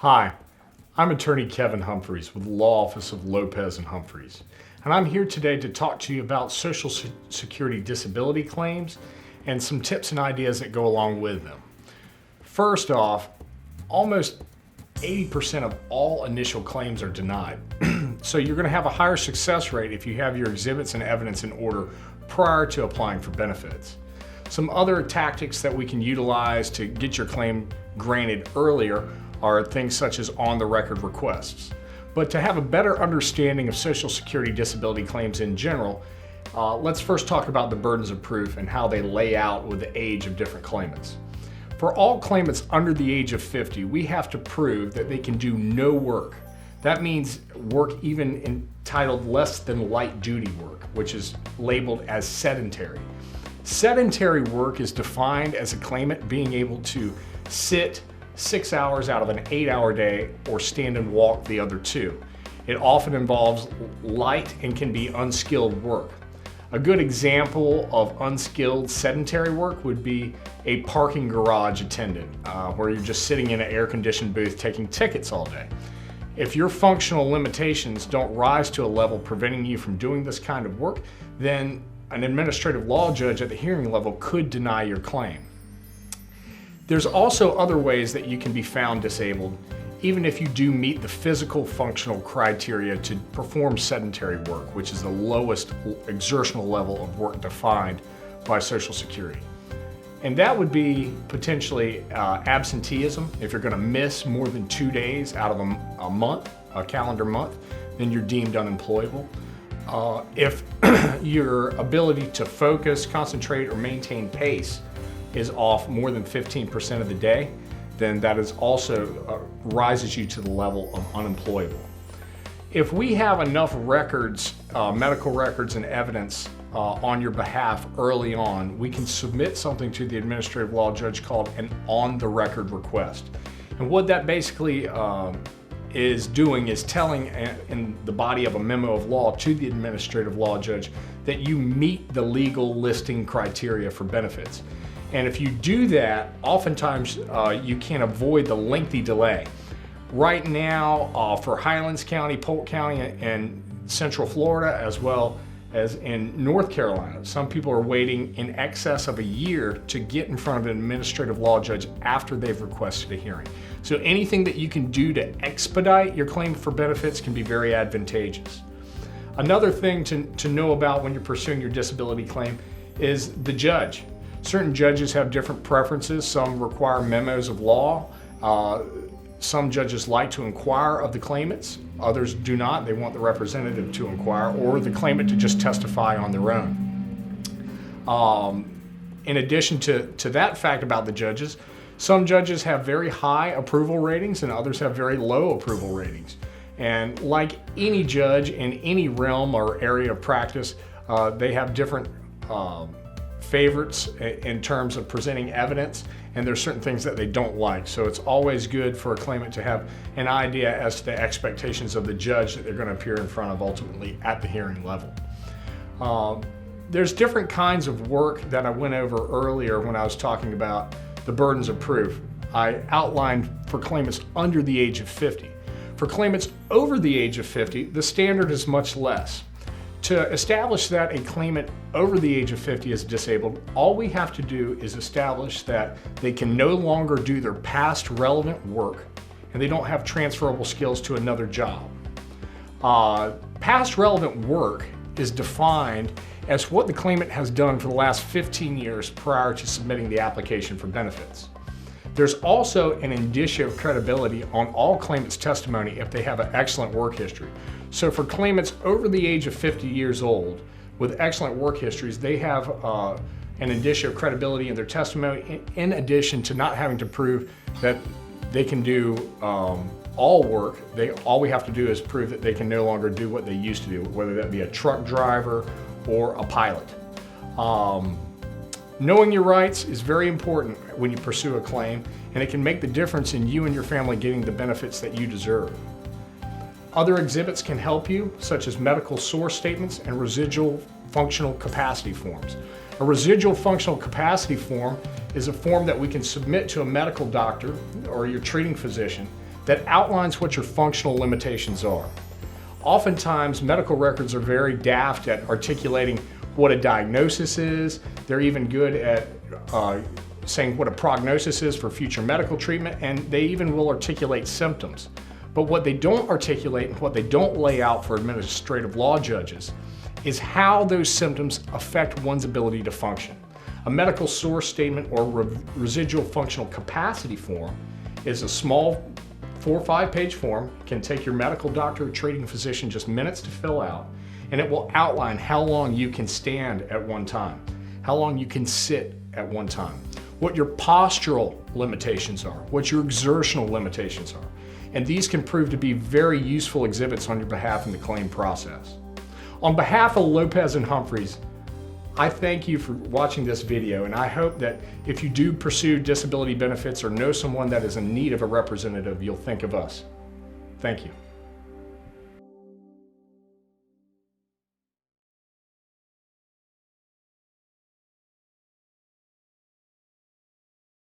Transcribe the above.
Hi, I'm attorney Kevin Humphreys with the Law Office of Lopez and Humphreys, and I'm here today to talk to you about Social Security disability claims and some tips and ideas that go along with them. First off, almost 80% of all initial claims are denied. So you're going to have a higher success rate if you have your exhibits and evidence in order prior to applying for benefits. Some other tactics that we can utilize to get your claim granted earlier are things such as on-the-record requests. But to have a better understanding of Social Security disability claims in general, let's first talk about the burdens of proof and how they lay out with the age of different claimants. For all claimants under the age of 50, we have to prove that they can do no work. That means work even entitled less than light duty work, which is labeled as sedentary. Sedentary work is defined as a claimant being able to sit 6 hours out of an 8-hour day or stand and walk the other 2. It often involves light and can be unskilled work. A good example of unskilled sedentary work would be a parking garage attendant, where you're just sitting in an air-conditioned booth taking tickets all day. If your functional limitations don't rise to a level preventing you from doing this kind of work, then an administrative law judge at the hearing level could deny your claim. There's also other ways that you can be found disabled, even if you do meet the physical functional criteria to perform sedentary work, which is the lowest exertional level of work defined by Social Security. And that would be potentially absenteeism. If you're going to miss more than 2 days out of a month, a calendar month, then you're deemed unemployable. If your ability to focus, concentrate, or maintain pace is off more than 15% of the day, then that is also rises you to the level of unemployable. If we have enough records, medical records and evidence on your behalf early on, we can submit something to the administrative law judge called an on-the-record request. And what that basically is doing is telling in the body of a memo of law to the administrative law judge that you meet the legal listing criteria for benefits. And if you do that, oftentimes you can avoid the lengthy delay. Right now, for Highlands County, Polk County, and Central Florida, as well as in North Carolina, some people are waiting in excess of a year to get in front of an administrative law judge after they've requested a hearing. So anything that you can do to expedite your claim for benefits can be very advantageous. Another thing to know about when you're pursuing your disability claim is the judge. Certain judges have different preferences. Some require memos of law. Some judges like to inquire of the claimants. Others do not. They want the representative to inquire or the claimant to just testify on their own. In addition to that fact about the judges, some judges have very high approval ratings and others have very low approval ratings. And like any judge in any realm or area of practice, they have different favorites in terms of presenting evidence, and there's certain things that they don't like. So it's always good for a claimant to have an idea as to the expectations of the judge that they're going to appear in front of ultimately at the hearing level. There's different kinds of work that I went over earlier when I was talking about the burdens of proof. I outlined for claimants under the age of 50. For claimants over the age of 50, the standard is much less. To establish that a claimant over the age of 50 is disabled, all we have to do is establish that they can no longer do their past relevant work and they don't have transferable skills to another job. Past relevant work is defined as what the claimant has done for the last 15 years prior to submitting the application for benefits. There's also an indicia of credibility on all claimants' testimony if they have an excellent work history. So for claimants over the age of 50 years old with excellent work histories, they have an indicia of credibility in their testimony, in addition to not having to prove that they can do all work. All we have to do is prove that they can no longer do what they used to do, whether that be a truck driver or a pilot. Knowing your rights is very important when you pursue a claim, and it can make the difference in you and your family getting the benefits that you deserve. Other exhibits can help you, such as medical source statements and residual functional capacity forms. A residual functional capacity form is a form that we can submit to a medical doctor or your treating physician that outlines what your functional limitations are. Oftentimes, medical records are very daft at articulating what a diagnosis is. They're even good at saying what a prognosis is for future medical treatment, and they even will articulate symptoms. But what they don't articulate and what they don't lay out for administrative law judges is how those symptoms affect one's ability to function. A medical source statement or residual functional capacity form is a small 4 or 5 page form, can take your medical doctor or treating physician just minutes to fill out, and it will outline how long you can stand at one time, how long you can sit at one time, what your postural limitations are, what your exertional limitations are. And these can prove to be very useful exhibits on your behalf in the claim process. On behalf of Lopez and Humphreys, I thank you for watching this video, and I hope that if you do pursue disability benefits or know someone that is in need of a representative, you'll think of us. Thank you.